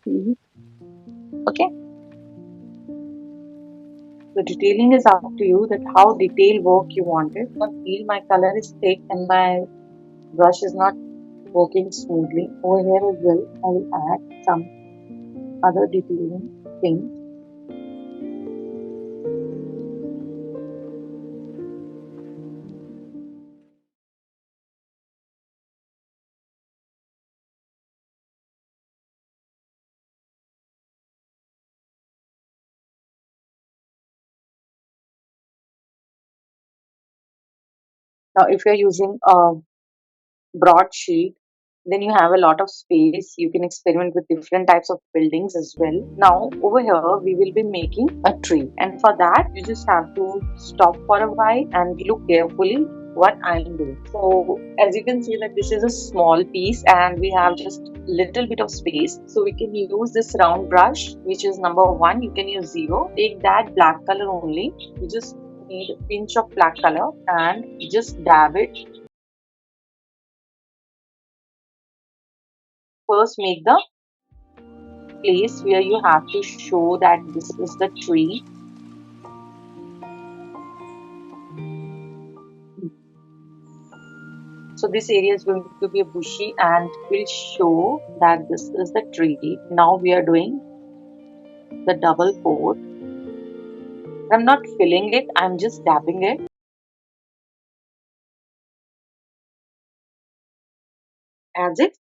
see. Okay. The detailing is up to you, that how detailed work you want it. I feel my color is thick and my brush is not working smoothly. Over here as well, I will add some other detailing things. Now, if you're using a broad sheet, then you have a lot of space. You can experiment with different types of buildings as well. Now, over here, we will be making a tree. And for that, you just have to stop for a while and look carefully what I'm doing. So, as you can see that this is a small piece and we have just little bit of space. So, we can use this round brush, which is number 1. You can use 0. Take that black color only. You just need a pinch of black color and just dab it. First, make the place where you have to show that this is the tree. So this area is going to be a bushy and will show that this is the tree. Now we are doing the double coat. I'm not filling it, I'm just dabbing it. As if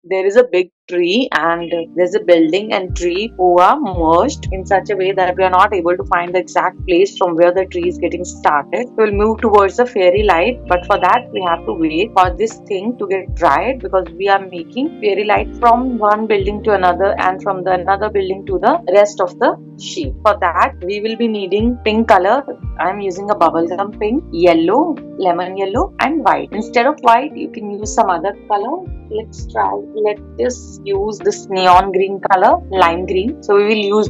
there is a big tree and there's a building and tree who are merged in such a way that we are not able to find the exact place from where the tree is getting started. We'll move towards the fairy light, but for that we have to wait for this thing to get dried, because we are making fairy light from one building to another and from the another building to the rest of the sheet. For that we will be needing pink color. I'm using a bubblegum pink, yellow, lemon yellow and white. Instead of white you can use some other color. Let's just use this neon green color, lime green. So we will use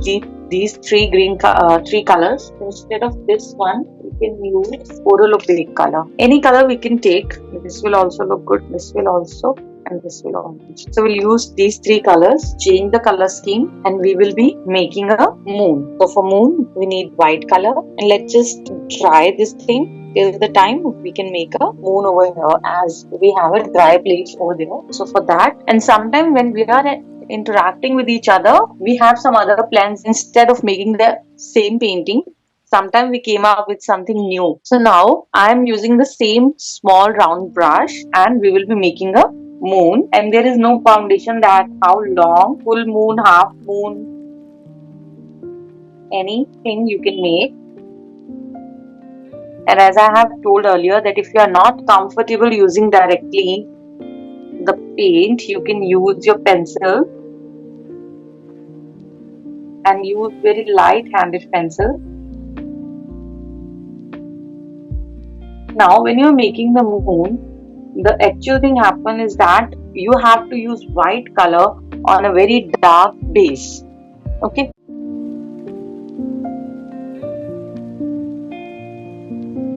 these three colors. Instead of this one, we can use coral opaque color. Any color we can take. This will also look good. This will also, and this will also. So we'll use these 3 colors, change the color scheme, and we will be making a moon. So for moon, we need white color, and let's just try this thing till the time we can make a moon over here, as we have a dry place over there. So for that, and sometime when we are interacting with each other, we have some other plans. Instead of making the same painting, sometimes we came up with something new. So now I am using the same small round brush and we will be making a moon, and there is no foundation that how long, full moon, half moon, anything you can make. And as I have told earlier, that if you are not comfortable using directly the paint, you can use your pencil and use very light-handed pencil. Now, when you are making the moon, the actual thing happen is that you have to use white color on a very dark base. Okay,